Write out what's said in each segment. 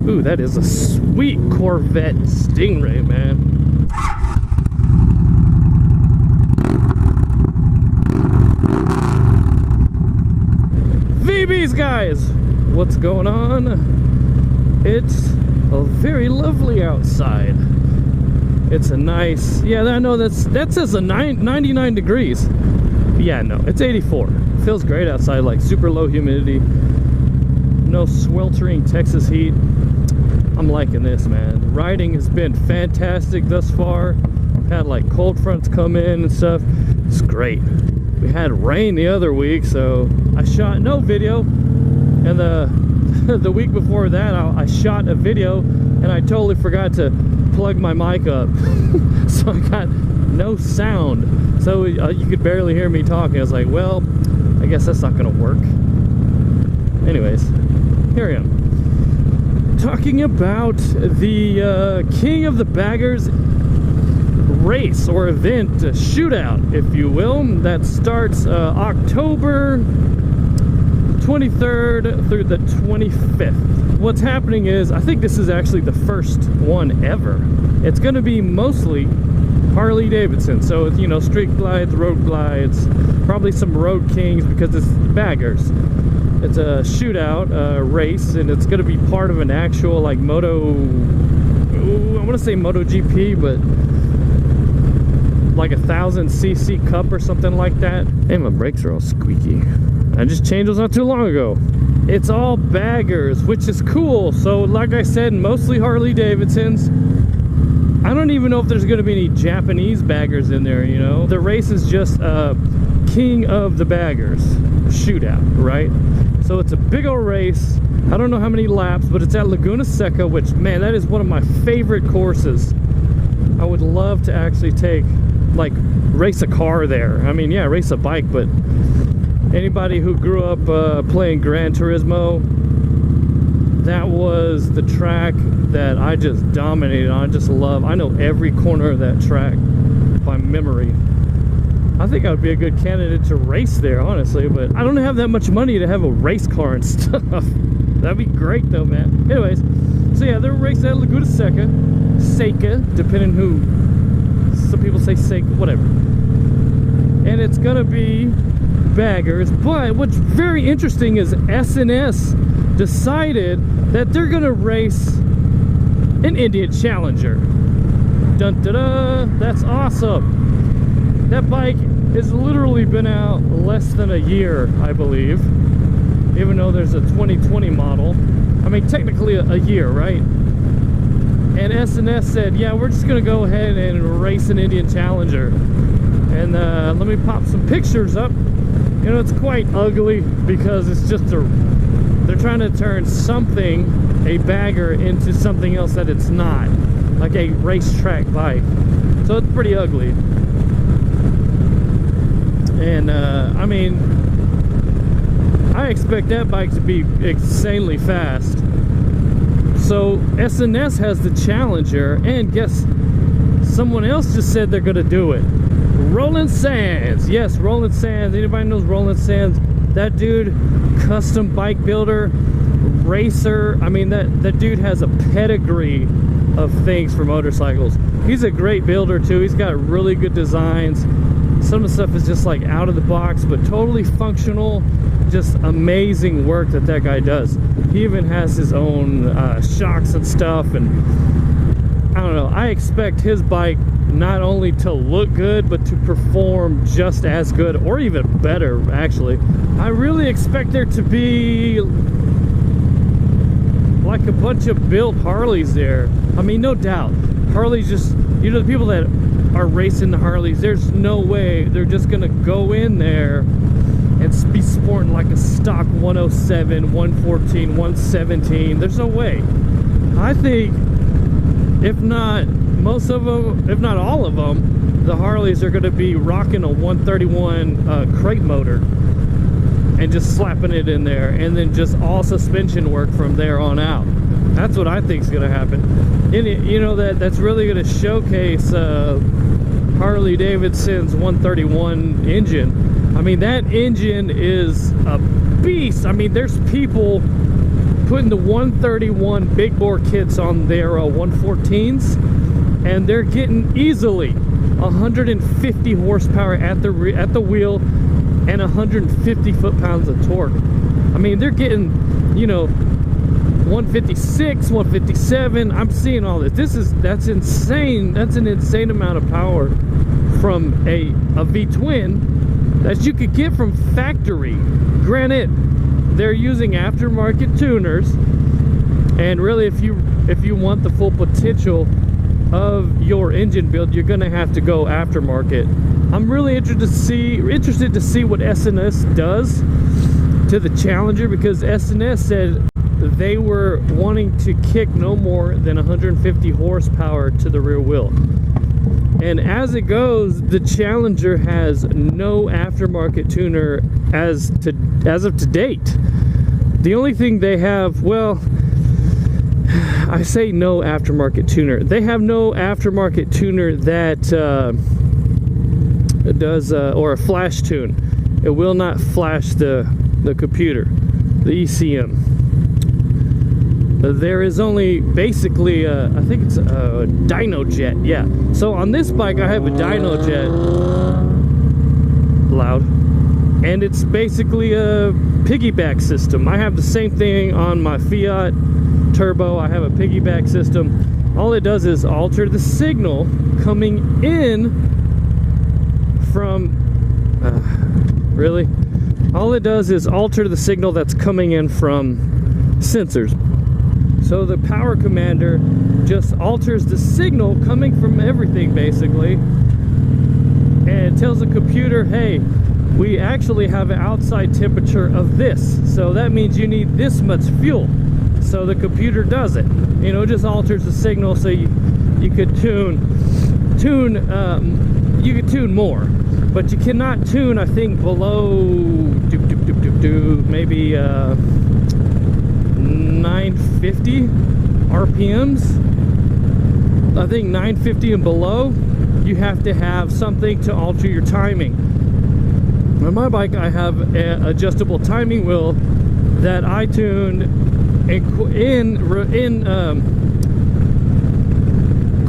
Ooh, that is a sweet Corvette Stingray, man. Vbeast, guys! What's going on? It's very lovely outside. It's a nice, yeah, I know that says 99 degrees. Yeah, no, it's 84. Feels great outside, like super low humidity. No sweltering Texas heat. I'm liking this, man. Riding has been fantastic thus far. Had like cold fronts come in and stuff. It's great. We had rain the other week, so I shot no video. And the week before that, I shot a video and I totally forgot to plug my mic up. So I got no sound. So you could barely hear me talking. I was like, well, I guess that's not gonna work. Anyways, here I am. Talking about the King of the Baggers race or event, shootout, if you will, that starts October 23rd through the 25th. What's happening is, I think this is actually the first one ever. It's going to be mostly Harley Davidson, so you know, street glides, road glides, probably some road kings because it's baggers. It's a shootout race, and it's going to be part of an actual like I want to say MotoGP, but like 1,000cc cup or something like that. And my brakes are all squeaky. I just changed those not too long ago. It's all baggers, which is cool. So like I said, mostly Harley Davidsons. I don't even know if there's going to be any Japanese baggers in there, you know. The race is just King of the Baggers shootout, right? So it's a big old race. I don't know how many laps, but it's at Laguna Seca, which, man, that is one of my favorite courses. I would love to actually like race a car there. I mean, yeah, race a bike, but anybody who grew up playing Gran Turismo, that was the track that I just dominated on. I just love. I know every corner of that track by memory. I think I would be a good candidate to race there, honestly, but I don't have that much money to have a race car and stuff. That'd be great though, man. Anyways, so yeah, they're racing at Laguna Seca, depending who. Some people say Seca, whatever. And it's gonna be baggers, but what's very interesting is S&S decided that they're gonna race an Indian Challenger. Dun da da! That's awesome. That bike has literally been out less than a year, I believe, even though there's a 2020 model. I mean, technically a year, right? And S&S said, yeah, we're just gonna go ahead and race an Indian Challenger. And let me pop some pictures up. You know, it's quite ugly because it's just they're trying to turn something, a bagger, into something else that it's not, like a racetrack bike. So it's pretty ugly. And I mean, I expect that bike to be insanely fast. So S&S has the Challenger, and guess someone else just said they're gonna do it. Roland Sands. Yes, Roland Sands. Anybody knows Roland Sands? That dude, custom bike builder, racer. I mean, that dude has a pedigree of things for motorcycles. He's a great builder too. He's got really good designs. Some of the stuff is just like out of the box, but totally functional. Just amazing work that guy does. He even has his own shocks and stuff, and I don't know. I expect his bike not only to look good, but to perform just as good, or even better, actually. I really expect there to be like a bunch of built Harleys there. I mean, no doubt. Harleys just, you know, the people that are racing the Harleys, there's no way they're just gonna go in there and be sporting like a stock 107, 114, 117. There's no way. I think if not most of them, if not all of them, the Harleys are going to be rocking a 131 crate motor and just slapping it in there, and then just all suspension work from there on out. That's what I think is going to happen. And it, you know, that's really going to showcase Harley Davidson's 131 engine. I mean, that engine is a beast. I mean, there's people putting the 131 big bore kits on their 114s, and they're getting easily 150 horsepower at the wheel and 150 foot-pounds of torque. I mean, they're getting, you know, 156, 157. I'm seeing all this. That's insane. That's an insane amount of power from a V-twin that you could get from factory. Granted, they're using aftermarket tuners, and really, if you want the full potential of your engine build, you're gonna have to go aftermarket. I'm really interested to see what S&S does to the Challenger, because S&S said they were wanting to kick no more than 150 horsepower to the rear wheel. And as it goes, the Challenger has no aftermarket tuner as of to date. The only thing they have, well, I say no aftermarket tuner. They have no aftermarket tuner that does or a flash tune. It will not flash the computer, the ECM. There is only basically I think it's a dyno jet. Yeah. So on this bike I have a dyno jet. Loud. And it's basically a piggyback system. I have the same thing on my Fiat Turbo. I have a piggyback system. All it does is alter the signal coming in from really, all it does is alter the signal that's coming in from sensors. So the power commander just alters the signal coming from everything, basically, and tells the computer, hey, we actually have an outside temperature of this, so that means you need this much fuel. So the computer does it, you know, just alters the signal. So you could tune more, but you cannot tune, I think, below maybe 950 RPMs. I think 950 and below, you have to have something to alter your timing. On my bike, I have an adjustable timing wheel that I tuned in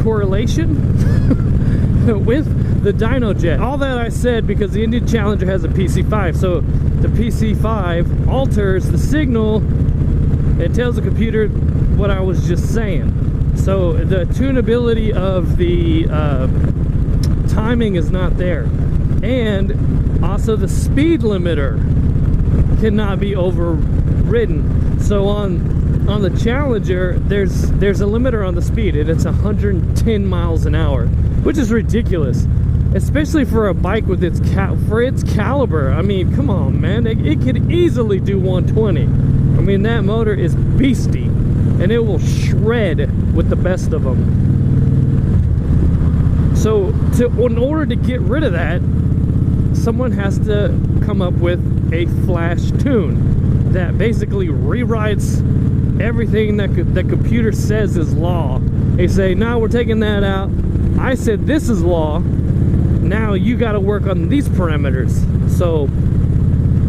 correlation with the dyno jet. All that I said because the Indian Challenger has a PC5, so the PC5 alters the signal. It tells the computer what I was just saying. So the tunability of the timing is not there, and also the speed limiter cannot be overridden. So on the Challenger, there's a limiter on the speed, and it's 110 miles an hour, which is ridiculous, especially for a bike with its caliber. I mean, come on, man, it could easily do 120. I mean, that motor is beastie, and it will shred with the best of them. So in order to get rid of that, someone has to come up with a flash tune that basically rewrites everything that the computer says is law. They say, no, we're taking that out. I said this is law. Now you got to work on these parameters. So,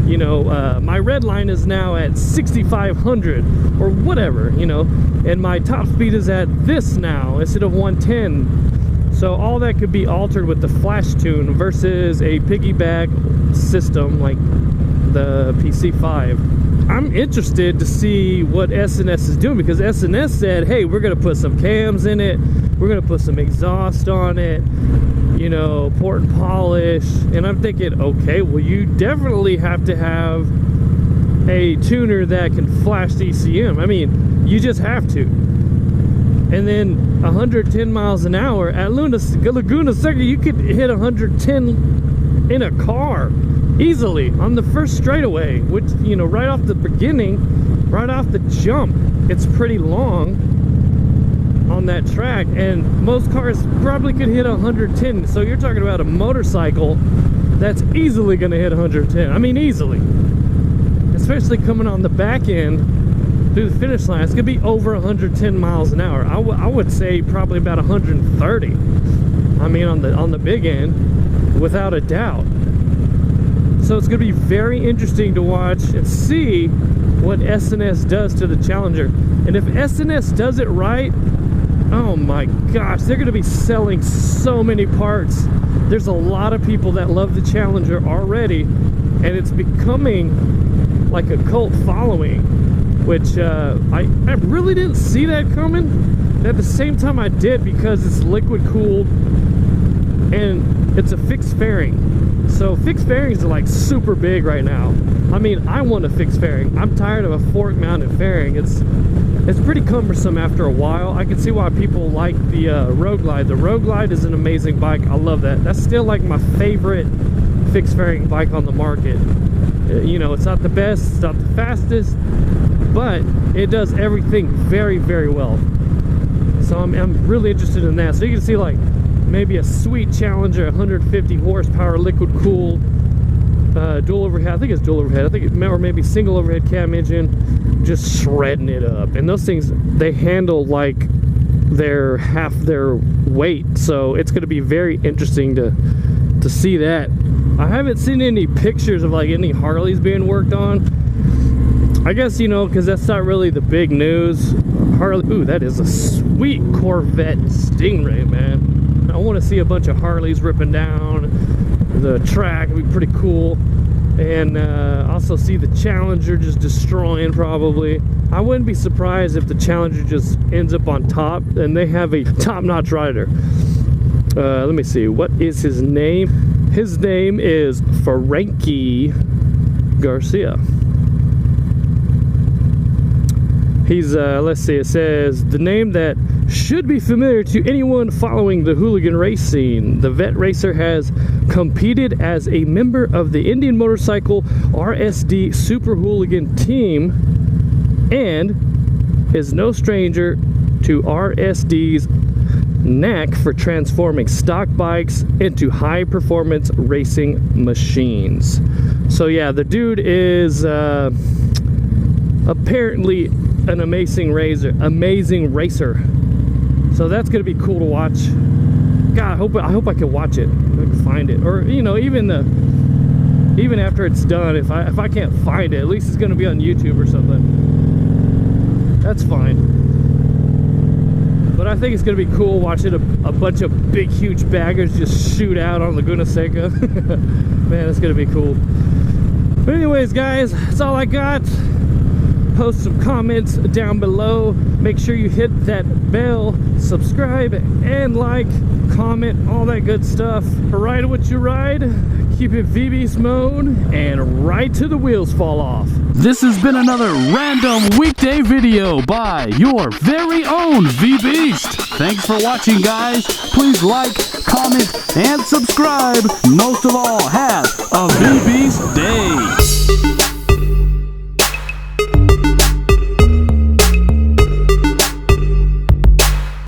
you know, my red line is now at 6,500 or whatever, you know, and my top speed is at this now instead of 110. So all that could be altered with the flash tune versus a piggyback system like the PC5. I'm interested to see what S&S is doing, because S&S said, hey, we're going to put some cams in it, we're going to put some exhaust on it, you know, port and polish. And I'm thinking, okay, well, you definitely have to have a tuner that can flash the ECM. I mean, you just have to. And then 110 miles an hour at Laguna Seca, you could hit 110 in a car easily on the first straightaway, which, you know, right off the beginning, right off the jump, it's pretty long on that track, and most cars probably could hit 110. So you're talking about a motorcycle that's easily going to hit 110. I mean, easily, especially coming on the back end through the finish line. It's gonna be over 110 miles an hour. I would say probably about 130. I mean, on the big end, without a doubt. So it's gonna be very interesting to watch and see what S&S does to the Challenger. And if S&S does it right, oh my gosh, they're gonna be selling so many parts. There's a lot of people that love the Challenger already, and it's becoming like a cult following, which I really didn't see that coming. At the same time I did, because it's liquid cooled and it's a fixed fairing. So fixed fairings are like super big right now. I mean, I want a fixed fairing. I'm tired of a fork mounted fairing. It's pretty cumbersome after a while. I can see why people like the Road Glide. The Road Glide is an amazing bike. I love that. That's still like my favorite fixed fairing bike on the market. You know, it's not the best, it's not the fastest, but it does everything very, very well. So I'm really interested in that. So you can see like maybe a sweet Challenger, 150 horsepower liquid cooled, dual overhead. I think it's dual overhead. I think or maybe single overhead cam engine, just shredding it up. And those things, they handle like they're half their weight. So it's going to be very interesting to see that. I haven't seen any pictures of like any Harleys being worked on. I guess, you know, because that's not really the big news. Harley, ooh, that is a sweet Corvette Stingray, man. I want to see a bunch of Harleys ripping down the track. It'd be pretty cool. And also see the Challenger just destroying probably. I wouldn't be surprised if the Challenger just ends up on top and they have a top-notch rider. Let me see, what is his name? His name is Frankie Garcia. He's, let's see, it says, the name that should be familiar to anyone following the hooligan race scene. The vet racer has competed as a member of the Indian Motorcycle RSD Super Hooligan team and is no stranger to RSD's knack for transforming stock bikes into high-performance racing machines. So yeah, the dude is apparently an amazing racer. So that's gonna be cool to watch. God, I hope I can watch it. I can find it, or you know, even after it's done, if I can't find it, at least it's gonna be on YouTube or something. That's fine. But I think it's gonna be cool watching a bunch of big, huge baggers just shoot out on Laguna Seca. Man, it's gonna be cool. But anyways, guys, that's all I got. Post some comments down below. Make sure you hit that bell, subscribe, and like, comment, all that good stuff. Ride what you ride, keep it Vbeast mode, and ride till the wheels fall off. This has been another random weekday video by your very own Vbeast. Thanks for watching, guys. Please like, comment, and subscribe. Most of all, have a Vbeast